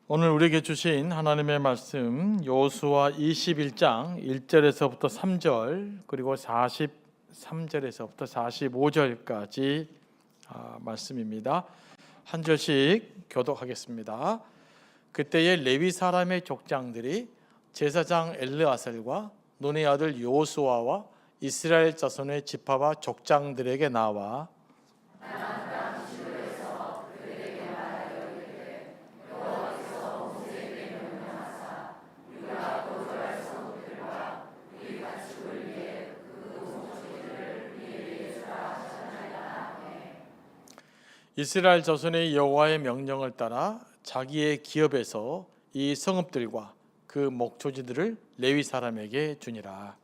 오늘 우리에게 주신 하나님의 말씀 여호수아 21장 1절에서부터 3절 그리고 43절에서부터 45절까지 말씀입니다. 한 절씩 교독하겠습니다. 그때의 레위 사람의 족장들이 제사장 엘르아살과 눈의 아들 여호수아와 이스라엘 자손의 지파와 족장들에게 나와 이스라엘 자손의 여호와의 명령을 따라 자기의 기업에서 이 성읍들과 그 목초지들을 레위 사람에게 주니라.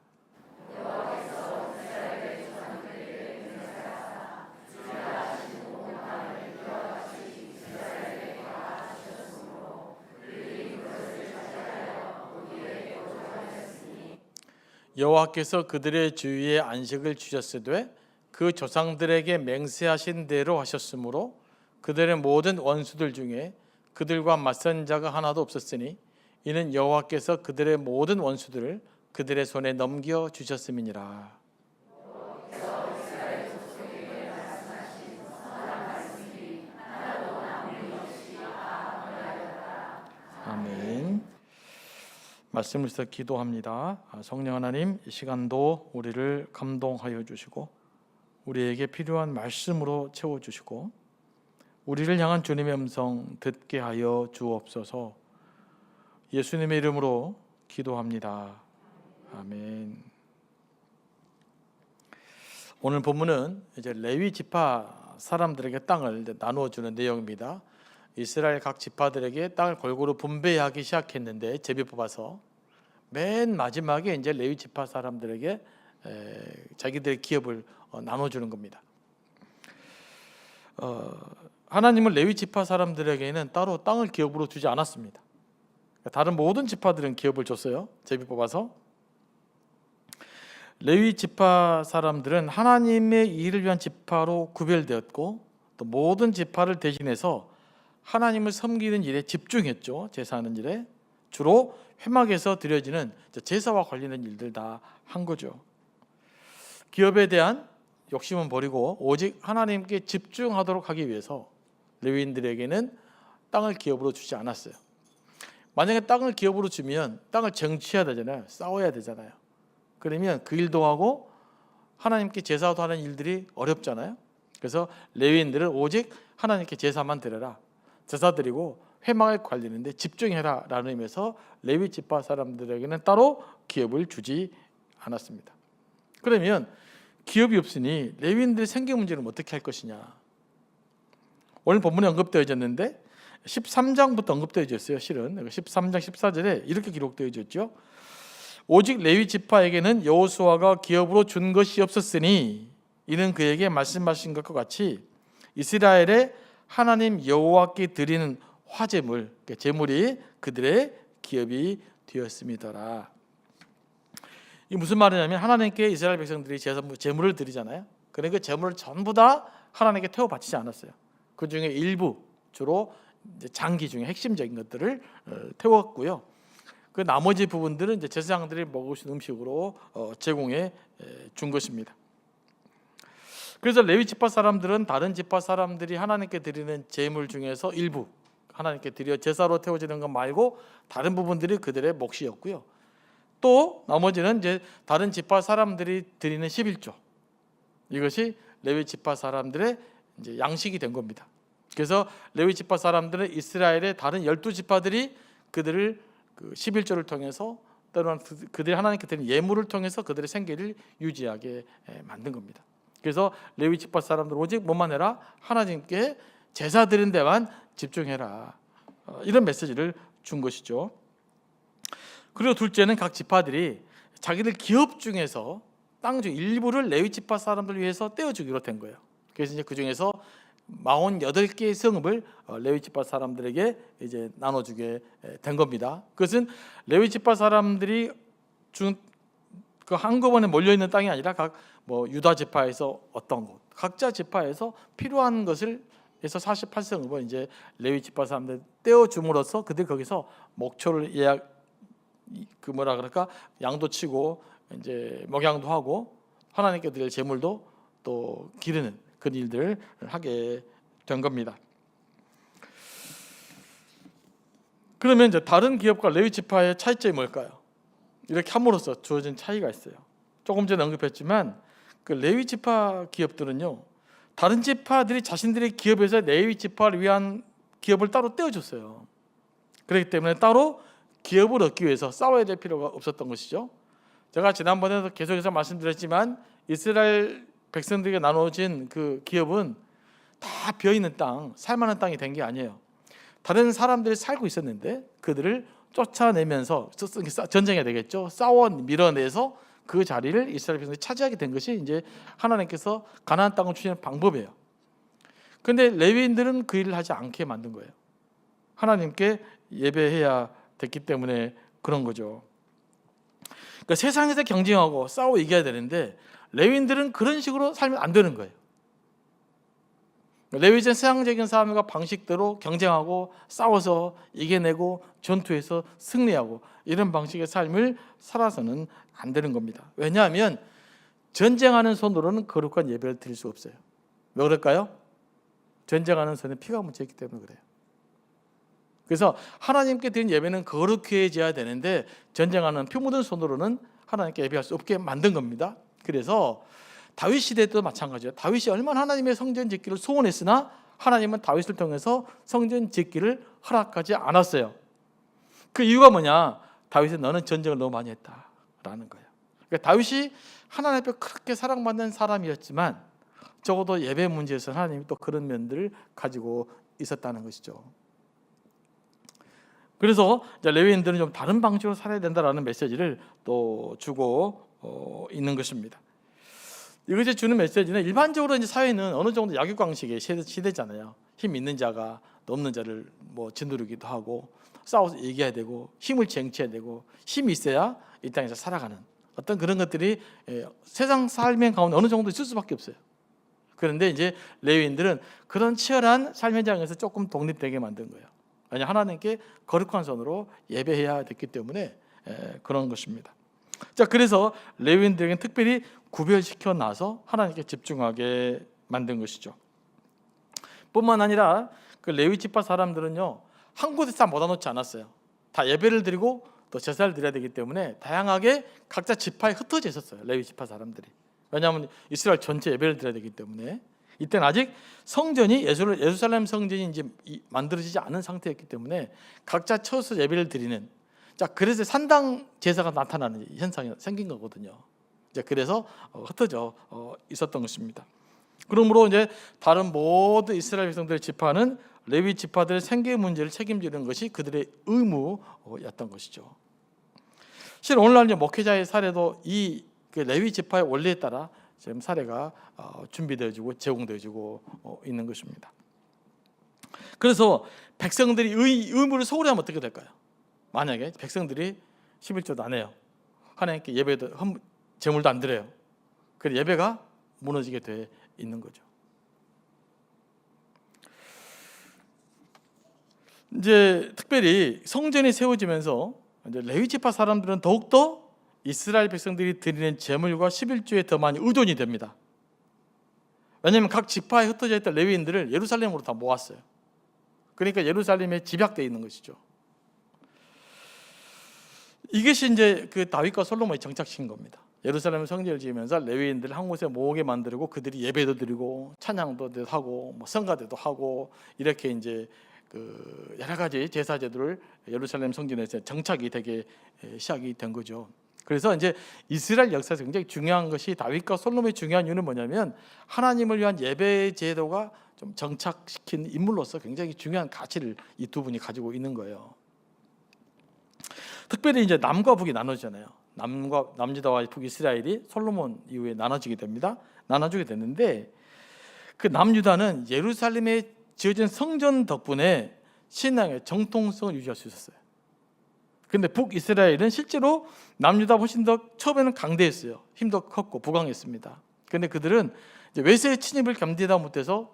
여호와께서 그들의 주위에 안식을 주셨으되 그 조상들에게 맹세하신 대로 하셨으므로 그들의 모든 원수들 중에 그들과 맞선 자가 하나도 없었으니 이는 여호와께서 그들의 모든 원수들을 그들의 손에 넘겨 주셨음이니라. 아멘. 말씀을 위해서 기도합니다. 성령 하나님, 이 시간도 우리를 감동하여 주시고 우리에게 필요한 말씀으로 채워주시고 우리를 향한 주님의 음성 듣게 하여 주옵소서. 예수님의 이름으로 기도합니다. 아멘. 오늘 본문은 이제 레위 지파 사람들에게 땅을 나누어 주는 내용입니다. 이스라엘 각 지파들에게 땅을 골고루 분배하기 시작했는데 제비 뽑아서 맨 마지막에 이제 레위 지파 사람들에게 자기들의 기업을 나눠주는 겁니다. 하나님은 레위 지파 사람들에게는 따로 땅을 기업으로 주지 않았습니다. 다른 모든 지파들은 기업을 줬어요. 제비 뽑아서. 레위 지파 사람들은 하나님의 일을 위한 지파로 구별되었고 또 모든 지파를 대신해서 하나님을 섬기는 일에 집중했죠. 제사하는 일에. 주로 회막에서 드려지는 제사와 관련된 일들 다 한 거죠. 기업에 대한 욕심은 버리고 오직 하나님께 집중하도록 하기 위해서 레위인들에게는 땅을 기업으로 주지 않았어요. 만약에 땅을 기업으로 주면 땅을 쟁취해야 되잖아요. 싸워야 되잖아요. 그러면 그 일도 하고 하나님께 제사도 하는 일들이 어렵잖아요. 그래서 레위인들은 오직 하나님께 제사만 드려라. 제사 드리고 회막을 관리하는데 집중해라 라는 의미에서 레위 지파 사람들에게는 따로 기업을 주지 않았습니다. 그러면 기업이 없으니 레위인들의 생계 문제는 어떻게 할 것이냐. 오늘 본문에 언급되어졌는데 13장부터 언급되어졌어요. 실은 13장 14절에 이렇게 기록되어졌죠. 오직 레위 지파에게는 여호수아가 기업으로 준 것이 없었으니 이는 그에게 말씀하신 것과 같이 이스라엘의 하나님 여호와께 드리는 화제물, 제물이 그들의 기업이 되었음이더라. 이 무슨 말이냐면 하나님께 이스라엘 백성들이 제물을 드리잖아요. 그러니까 그 제물을 전부 다 하나님께 태워 바치지 않았어요. 그 중에 일부, 주로 장기 중에 핵심적인 것들을 태웠고요. 그 나머지 부분들은 이제 제사장들이 먹을 수 있는 음식으로 제공해 준 것입니다. 그래서 레위 지파 사람들은 다른 지파 사람들이 하나님께 드리는 제물 중에서 일부 하나님께 드려 제사로 태워지는 것 말고 다른 부분들이 그들의 몫이었고요. 또 나머지는 이제 다른 지파 사람들이 드리는 11조, 이것이 레위 지파 사람들의 이제 양식이 된 겁니다. 그래서 레위 지파 사람들은 이스라엘의 다른 12지파들이 그들을 그 11조를 통해서 또는 그들이 하나님께 드리는 예물을 통해서 그들의 생계를 유지하게 만든 겁니다. 그래서 레위 지파 사람들 오직 뭐만 해라? 하나님께 제사 드리는 데만 집중해라. 이런 메시지를 준 것이죠. 그리고 둘째는 각 지파들이 자기들 기업 중에서 땅 중 일부를 레위 지파 사람들 위해서 떼어주기로 된 거예요. 그래서 이제 그 중에서 48개의 성읍을 레위 지파 사람들에게 이제 나눠주게 된 겁니다. 그것은 레위 지파 사람들이 준 그 한꺼번에 몰려 있는 땅이 아니라 각 유다 지파에서 어떤 곳, 각자 지파에서 필요한 것을 그래서 48성읍을 이제 레위 지파 사람들 떼어 줌으로써 그들 거기서 목초를 양도 치고 이제 목양도 하고 하나님께 드릴 제물도 또 기르는 그런 일들을 하게 된 겁니다. 그러면 이제 다른 기업과 레위 지파의 차이점이 뭘까요? 이렇게 함으로써 주어진 차이가 있어요. 조금 전에 언급했지만 그 레위 지파 기업들은요, 다른 지파들이 자신들의 기업에서 레위 지파를 위한 기업을 따로 떼어줬어요. 그렇기 때문에 따로 기업을 얻기 위해서 싸워야 될 필요가 없었던 것이죠. 제가 지난번에도 계속해서 말씀드렸지만 이스라엘 백성들에게 나눠진 그 기업은 다 비어있는 땅, 살만한 땅이 된 게 아니에요. 다른 사람들이 살고 있었는데 그들을 쫓아내면서 전쟁해야 되겠죠. 싸워 밀어내서 그 자리를 이스라엘 백성들이 차지하게 된 것이 이제 하나님께서 가나안 땅을 주시는 방법이에요. 그런데 레위인들은 그 일을 하지 않게 만든 거예요. 하나님께 예배해야 됐기 때문에 그런 거죠. 그러니까 세상에서 경쟁하고 싸워 이겨야 되는데 레위인들은 그런 식으로 살면 안 되는 거예요. 레위전 세상적인 삶과 방식대로 경쟁하고 싸워서 이겨내고 전투에서 승리하고 이런 방식의 삶을 살아서는 안 되는 겁니다. 왜냐하면 전쟁하는 손으로는 거룩한 예배를 드릴 수 없어요. 왜 그럴까요? 전쟁하는 손에 피가 묻혀 있기 때문에 그래요. 그래서 하나님께 드린 예배는 거룩해져야 되는데 전쟁하는 피 묻은 손으로는 하나님께 예배할 수 없게 만든 겁니다. 그래서 다윗 시대 때도 마찬가지예요. 다윗이 얼마나 하나님의 성전 짓기를 소원했으나 하나님은 다윗을 통해서 성전 짓기를 허락하지 않았어요. 그 이유가 뭐냐? 다윗은 너는 전쟁을 너무 많이 했다라는 거예요. 그러니까 다윗이 하나님 앞에 그렇게 사랑받는 사람이었지만 적어도 예배 문제에서 하나님이 또 그런 면들을 가지고 있었다는 것이죠. 그래서 레위인들은 좀 다른 방식으로 살아야 된다라는 메시지를 또 주고 있는 것입니다. 이것이 주는 메시지는 일반적으로 이제 사회는 어느 정도 약육강식의 시대잖아요. 힘 있는 자가 없는 자를 짓누르기도 하고 싸워서 이겨야 되고 힘을 쟁취해야 되고 힘이 있어야 이 땅에서 살아가는 어떤 그런 것들이 세상 삶의 가운데 어느 정도 있을 수밖에 없어요. 그런데 이제 레위인들은 그런 치열한 삶 현장에서 조금 독립되게 만든 거예요. 왜냐 하나님께 거룩한 손으로 예배해야 됐기 때문에 그런 것입니다. 자, 그래서 레위인들에게는 특별히 구별시켜 놔서 하나님께 집중하게 만든 것이죠. 뿐만 아니라 그 레위 지파 사람들은요 한 곳에 다 모아놓지 않았어요. 다 예배를 드리고 또 제사를 드려야 되기 때문에 다양하게 각자 지파에 흩어져 있었어요. 레위 지파 사람들이. 왜냐하면 이스라엘 전체 예배를 드려야 되기 때문에 이때는 아직 성전이 예루살렘 성전이 이제 만들어지지 않은 상태였기 때문에 각자 처서 예배를 드리는. 자, 그래서 산당 제사가 나타나는 현상이 생긴 거거든요. 이제 그래서 흩어져 있었던 것입니다. 그러므로 이제 다른 모든 이스라엘 백성들의 지파는 레위 지파들의 생계 문제를 책임지는 것이 그들의 의무였던 것이죠. 실은 오늘날 이제 목회자의 사례도 이 레위 지파의 원리에 따라 지금 사례가 준비되어지고 제공되어지고 있는 것입니다. 그래서 백성들이 의무를 소홀히 하면 어떻게 될까요? 만약에 백성들이 11조도 안 해요. 하나님께 예배도 제물도 안 드려요. 그래서 예배가 무너지게 돼 있는 거죠. 이제 특별히 성전이 세워지면서 이제 레위 지파 사람들은 더욱더 이스라엘 백성들이 드리는 제물과 11조에 더 많이 의존이 됩니다. 왜냐하면 각 지파에 흩어져 있던 레위인들을 예루살렘으로 다 모았어요. 그러니까 예루살렘에 집약되어 있는 것이죠. 이것이 이제 그 다윗과 솔로몬이 정착시킨 겁니다. 예루살렘 성전을 지으면서 레위인들을 한 곳에 모으게 만들고 그들이 예배도 드리고 찬양도 하고 성가대도 하고 이렇게 이제 그 여러 가지 제사 제도를 예루살렘 성전에서 정착이 되게 시작이 된 거죠. 그래서 이제 이스라엘 역사에서 굉장히 중요한 것이 다윗과 솔로몬의 중요한 이유는 뭐냐면 하나님을 위한 예배 제도가 좀 정착시킨 인물로서 굉장히 중요한 가치를 이 두 분이 가지고 있는 거예요. 특별히 이제 남과 북이 나눠지잖아요. 남유다와 북이스라엘이 솔로몬 이후에 나눠지게 됩니다. 나눠지게 됐는데 그 남유다는 예루살렘에 지어진 성전 덕분에 신앙의 정통성을 유지할 수 있었어요. 그런데 북이스라엘은 실제로 남유다 훨씬 더 처음에는 강대했어요. 힘도 컸고 부강했습니다. 그런데 그들은 이제 외세의 침입을 견디다 못해서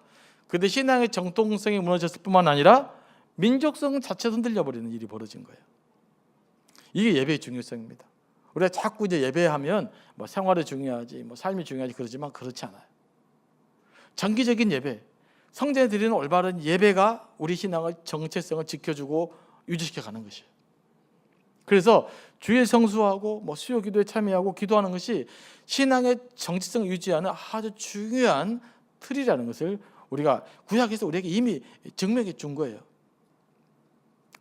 근데 신앙의 정통성이 무너졌을 뿐만 아니라 민족성 자체도 흔들려 버리는 일이 벌어진 거예요. 이게 예배의 중요성입니다. 우리가 자꾸 이제 예배하면 뭐 생활이 중요하지, 뭐 삶이 중요하지 그러지만 그렇지 않아요. 정기적인 예배, 성전에 드리는 올바른 예배가 우리 신앙의 정체성을 지켜주고 유지시켜 가는 것이에요. 그래서 주일 성수하고 뭐 수요 기도에 참여하고 기도하는 것이 신앙의 정체성을 유지하는 아주 중요한 틀이라는 것을 우리가 구약에서 우리에게 이미 증명해 준 거예요.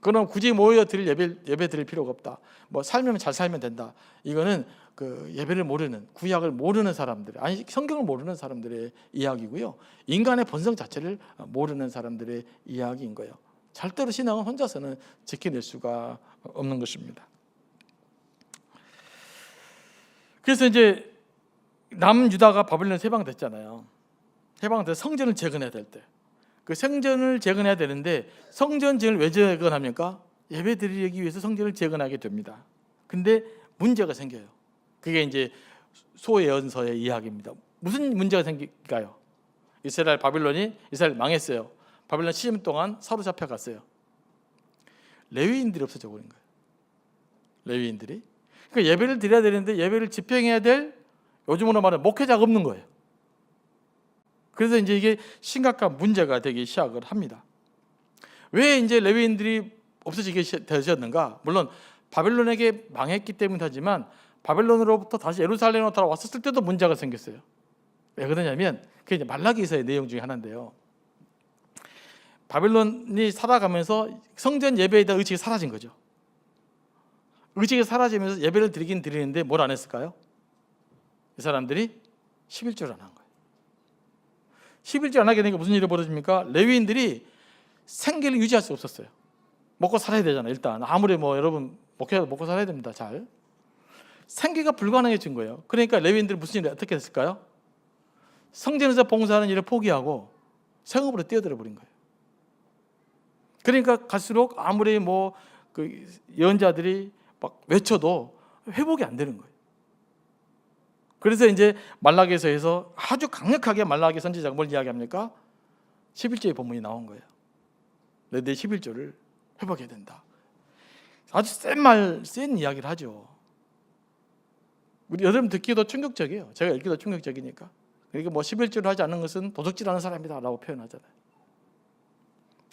그럼 굳이 모여 드릴 예배 드릴 필요가 없다. 뭐 살면 잘 살면 된다. 이거는 그 예배를 모르는, 구약을 모르는 사람들, 아니 성경을 모르는 사람들의 이야기고요. 인간의 본성 자체를 모르는 사람들의 이야기인 거예요. 절대로 신앙은 혼자서는 지켜낼 수가 없는 것입니다. 그래서 이제 남유다가 바벨론에 해방됐잖아요. 해방돼서 성전을 재건해야 될 때, 그 성전을 재건해야 되는데 성전 재건을 왜 재건합니까? 예배 드리기 위해서 성전을 재건하게 됩니다. 근데 문제가 생겨요. 그게 이제 소예언서의 이야기입니다. 무슨 문제가 생길까요? 바빌론이 이스라엘 망했어요. 바빌론 70년 동안 사로잡혀 갔어요. 레위인들이 없어져 버린 거예요. 레위인들이. 그러니까 예배를 드려야 되는데 예배를 집행해야 될, 요즘으로 말하면 목회자가 없는 거예요. 그래서 이제 이게 심각한 문제가 되기 시작을 합니다. 왜 이제 레위인들이 없어지게 되셨는가? 물론 바벨론에게 망했기 때문이긴 하지만 바벨론으로부터 다시 예루살렘으로 돌아왔을 때도 문제가 생겼어요. 왜 그러냐면 그게 이제 말라기서의 내용 중에 하나인데요. 바벨론이 살아가면서 성전 예배에 대한 의식이 사라진 거죠. 의식이 사라지면서 예배를 드리긴 드리는데 뭘 안 했을까요? 이 사람들이 11조를 안 한 거예요. 11조 안 하게 되니까 무슨 일이 벌어집니까? 레위인들이 생계를 유지할 수 없었어요. 먹고 살아야 되잖아요. 일단 아무리 뭐 여러분 목회자도 먹고 살아야 됩니다. 잘 생계가 불가능해진 거예요. 그러니까 레위인들이 무슨 일이 어떻게 됐을까요? 성전에서 봉사하는 일을 포기하고 생업으로 뛰어들어 버린 거예요. 그러니까 갈수록 아무리 뭐 그 예언자들이 막 외쳐도 회복이 안 되는 거예요. 그래서 이제 말라기서에서 아주 강력하게 말라기 선지자가 뭘 이야기합니까? 11조의 본문이 나온 거예요. 너희들 11조를 회복해야 된다. 아주 센 이야기를 하죠. 우리 여러분 듣기도 충격적이에요. 제가 읽기도 충격적이니까. 그러니까 뭐 11조를 하지 않는 것은 도적질하는 사람이다 라고 표현하잖아요.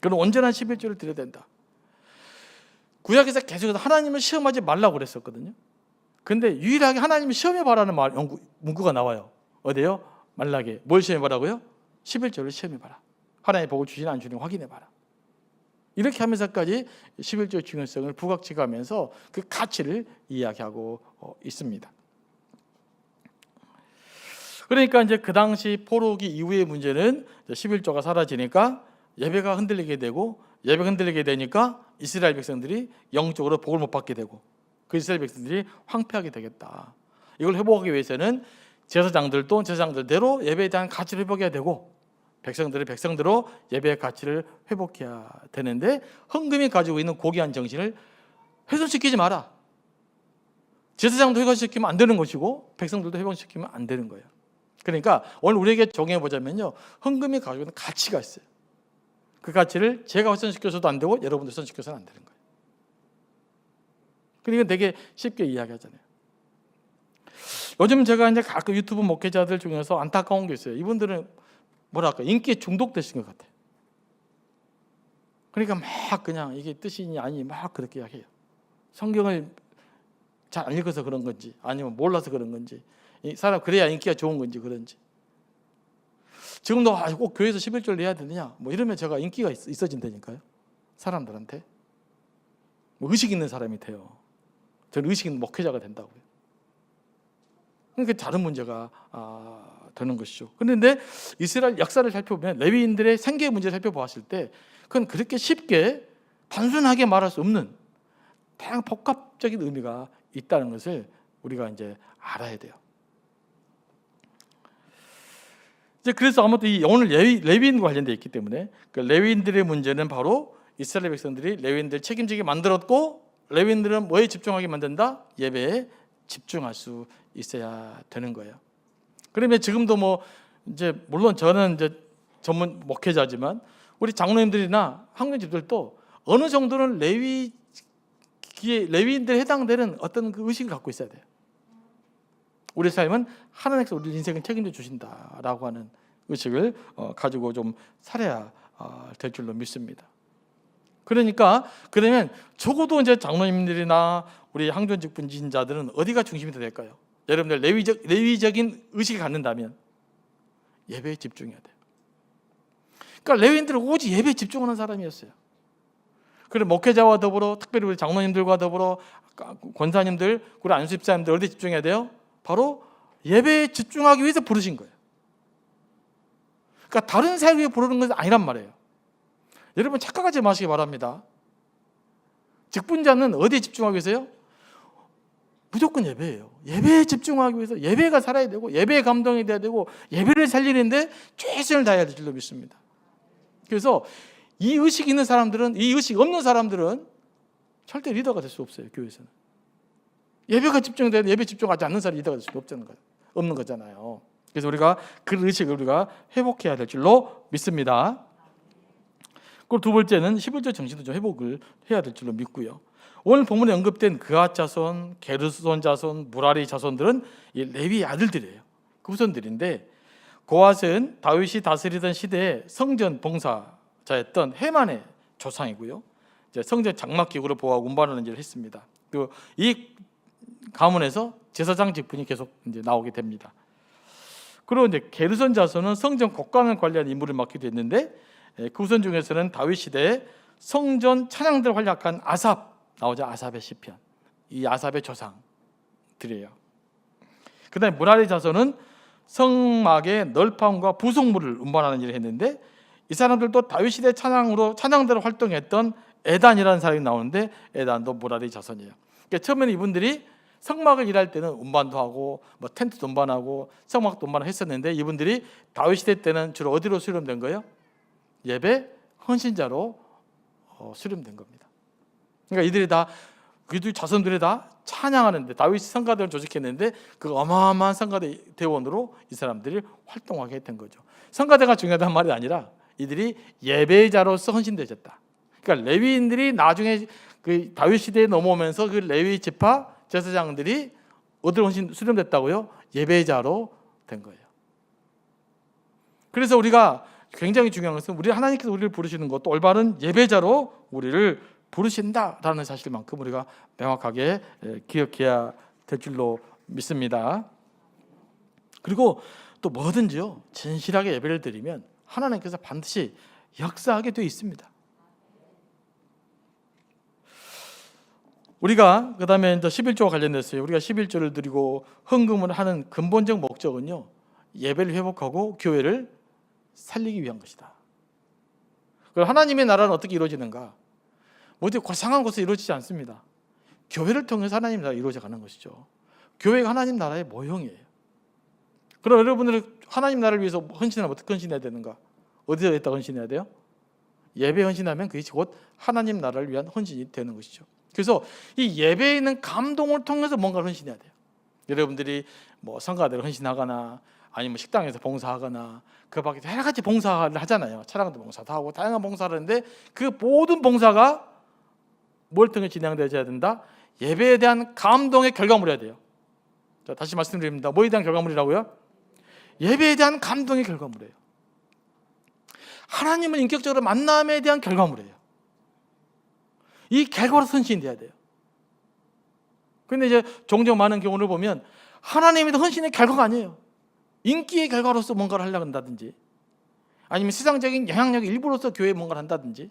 그럼 온전한 11조를 드려야 된다. 구약에서 계속해서 하나님을 시험하지 말라고 그랬었거든요. 근데 유일하게 하나님을 시험해봐라는 문구가 나와요. 어디요? 말라기에. 뭘 시험해봐라고요? 11조를 시험해봐라. 하나님의 복을 주시나 안 주시나 확인해봐라. 이렇게 하면서까지 11조의 중요성을 부각시키면서 그 가치를 이야기하고 있습니다. 그러니까 이제 그 당시 포로기 이후의 문제는 11조가 사라지니까 예배가 흔들리게 되고, 예배가 흔들리게 되니까 이스라엘 백성들이 영적으로 복을 못 받게 되고, 그 이스라엘 백성들이 황폐하게 되겠다. 이걸 회복하기 위해서는 제사장들도 제사장들대로 예배에 대한 가치를 회복해야 되고, 백성들은 백성대로 예배의 가치를 회복해야 되는데, 헌금이 가지고 있는 고귀한 정신을 훼손시키지 마라. 제사장도 훼손시키면 안 되는 것이고 백성들도 훼손시키면 안 되는 거예요. 그러니까 오늘 우리에게 정해보자면요, 헌금이 가지고 있는 가치가 있어요. 그 가치를 제가 훼손시켜서도 안 되고 여러분도 훼손시켜서는 안 되는 거예요. 그러니까 되게 쉽게 이야기하잖아요. 요즘 제가 이제 가끔 유튜브 목회자들 중에서 안타까운 게 있어요. 이분들은 뭐랄까 인기에 중독되신 것 같아요. 그러니까 막 그냥 이게 뜻이니 아니 막 그렇게 이야기해요. 성경을 잘 안 읽어서 그런 건지 아니면 몰라서 그런 건지, 이 사람 그래야 인기가 좋은 건지 그런지. 지금도 꼭 교회에서 11조를 내야 되느냐 뭐 이러면 제가 인기가 있어진다니까요. 사람들한테 뭐 의식 있는 사람이 돼요. 저는 의식 있는 목회자가 된다고요. 그러니까 다른 문제가 되는 것이죠. 그런데 이스라엘 역사를 살펴보면 레위인들의 생계 문제를 살펴보았을 때 그건 그렇게 쉽게 단순하게 말할 수 없는 다양한 복합적인 의미가 있다는 것을 우리가 이제 알아야 돼요. 이제 그래서 아무튼 오늘 레위인과 관련되어 있기 때문에 그 레위인들의 문제는 바로 이스라엘 백성들이 레위인들 책임지게 만들었고, 레위인들은 뭐에 집중하게 만든다? 예배에 집중할 수 있어야 되는 거예요. 그러면 지금도 뭐 이제 물론 저는 이제 전문 목회자지만 우리 장로님들이나 학년집들도 어느 정도는 레위인들에 해당되는 어떤 그 의식을 갖고 있어야 돼요. 우리 삶은 하나님께서 우리 인생을 책임져 주신다라고 하는 의식을 가지고 좀 살아야 될 줄로 믿습니다. 그러니까 그러면 적어도 이제 장로님들이나 우리 항존직 분진자들은 어디가 중심이 될까요? 여러분들 레위적인 의식을 갖는다면 예배에 집중해야 돼요. 그러니까 레위인들은 오직 예배에 집중하는 사람이었어요. 그리고 목회자와 더불어 특별히 우리 장로님들과 더불어 권사님들, 우리 안수집사님들 어디 집중해야 돼요? 바로 예배에 집중하기 위해서 부르신 거예요. 그러니까 다른 사역 위해 부르는 것은 아니란 말이에요. 여러분 착각하지 마시기 바랍니다. 직분자는 어디에 집중하기 위해서요? 무조건 예배예요. 예배에 집중하기 위해서 예배가 살아야 되고 예배의 감동이 돼야 되고 예배를 살리는데 최선을 다해야 될 줄로 믿습니다. 그래서 이 의식이 있는 사람들은, 이 의식 없는 사람들은 절대 리더가 될 수 없어요. 교회에서는 예배가 집중돼야 돼. 예배 집중하지 않는 사람이 리더가 될 수 없는 거잖아요. 그래서 우리가 그 의식을 우리가 회복해야 될 줄로 믿습니다. 그리고 두 번째는 11조 정신도 좀 회복을 해야 될 줄로 믿고요. 오늘 본문에 언급된 그앗 자손, 게르손 자손, 무라리 자손들은 이 레위 아들들이에요. 그 후손들인데 고앗은 다윗이 다스리던 시대에 성전 봉사자였던 헤만의 조상이고요. 이제 성전 장막 기구를 보호하고 운반하는 일을 했습니다. 그리고 이 가문에서 제사장 직분이 계속 이제 나오게 됩니다. 그리고 이제 게르손 자손은 성전 곡간을 관리하는 임무를 맡게 됐는데 그 후손 중에서는 다윗 시대에 성전 찬양들 활약한 아삽 나오죠. 아삽의 시편. 이 아삽의 조상들이에요. 그다음에 무라리 자손은 성막의 널판과 부속물을 운반하는 일을 했는데 이 사람들도 다윗 시대 찬양대로 활동했던 에단이라는 사람이 나오는데 에단도 무라리 자손이에요. 그러니까 처음에는 이분들이 성막을 일할 때는 운반도 하고 뭐 텐트도 운반하고 성막도 운반을 했었는데 이분들이 다윗 시대 때는 주로 어디로 수렴된 거예요? 예배 헌신자로 수렴된 겁니다. 그러니까 이들 자손들이 다 찬양하는데 다윗이 성가대를 조직했는데 그 어마어마한 성가대 대원으로 이 사람들이 활동하게 된 거죠. 성가대가 중요하다는 말이 아니라 이들이 예배자로서 헌신되셨다. 그러니까 레위인들이 나중에 그 다윗 시대에 넘어오면서 그 레위 지파 제사장들이 어디로 수렴됐다고요? 예배자로 된 거예요. 그래서 우리가 굉장히 중요한 것은 우리 하나님께서 우리를 부르시는 것도 올바른 예배자로 우리를 부르신다라는 사실만큼 우리가 명확하게 기억해야 될 줄로 믿습니다. 그리고 또 뭐든지요 진실하게 예배를 드리면 하나님께서 반드시 역사하게 되어 있습니다. 우리가 그 다음에 11조와 관련됐어요. 우리가 11조를 드리고 헌금을 하는 근본적 목적은요 예배를 회복하고 교회를 살리기 위한 것이다. 그럼 하나님의 나라는 어떻게 이루어지는가? 어디 고상한 곳에 이루어지지 않습니다. 교회를 통해서 하나님 나라가 이루어져 가는 것이죠. 교회가 하나님 나라의 모형이에요. 그럼 여러분들은 하나님 나라를 위해서 헌신하면 어떻게 헌신해야 되는가? 어디서 했다 헌신해야 돼요? 예배 헌신하면 그것이 곧 하나님 나라를 위한 헌신이 되는 것이죠. 그래서 이 예배에 있는 감동을 통해서 뭔가를 헌신해야 돼요. 여러분들이 뭐 성가대로 헌신하거나 아니면 식당에서 봉사하거나 그 밖에 여러 가지 봉사를 하잖아요. 차량도 봉사도 하고 다양한 봉사를 하는데 그 모든 봉사가 뭘 통해 진행되어야 된다? 예배에 대한 감동의 결과물이어야 돼요. 자, 다시 말씀드립니다. 뭐에 대한 결과물이라고요? 예배에 대한 감동의 결과물이에요. 하나님을 인격적으로 만남에 대한 결과물이에요. 이 결과로 헌신이 돼야 돼요. 그런데 이제 종종 많은 경우를 보면 하나님의 헌신의 결과가 아니에요. 인기의 결과로서 뭔가를 하려고 한다든지 아니면 세상적인 영향력의 일부로서 교회에 뭔가를 한다든지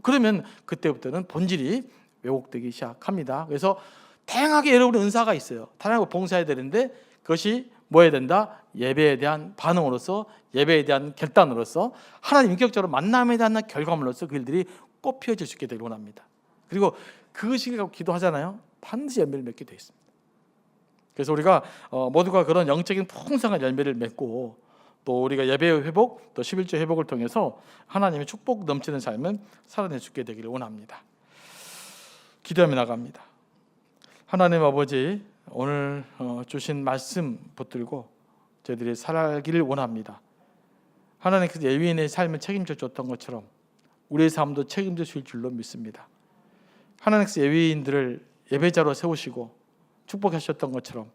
그러면 그때부터는 본질이 왜곡되기 시작합니다. 그래서 다양하게 여러분의 은사가 있어요. 다양하게 봉사해야 되는데 그것이 뭐 해야 된다? 예배에 대한 반응으로서 예배에 대한 결단으로서 하나님 인격적으로 만남에 대한 결과물로서 그들이 꽃피워질 수 있게 되길 원합니다. 그리고 그것이 기도하잖아요. 반드시 열매를 맺게 되어 있습니다. 그래서 우리가 모두가 그런 영적인 풍성한 열매를 맺고 또 우리가 예배의 회복, 또 11조 회복을 통해서 하나님의 축복 넘치는 삶을 살아낼 수 있게 되기를 원합니다. 기도하며 나갑니다. 하나님 아버지, 오늘 주신 말씀 붙들고 저희들이 살아가기를 원합니다. 하나님께서 예외인의 삶을 책임져 줬던 것처럼 우리의 삶도 책임져 주실 줄로 믿습니다. 하나님께서 예외인들을 예배자로 세우시고 축복하셨던 것처럼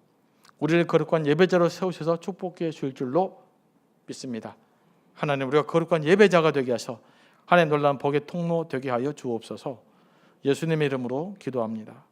우리를 거룩한 예배자로 세우셔서 축복해 주실 줄로 믿습니다. 하나님, 우리가 거룩한 예배자가 되게 하셔 하나님 놀라운 복의 통로 되게 하여 주옵소서. 예수님의 이름으로 기도합니다.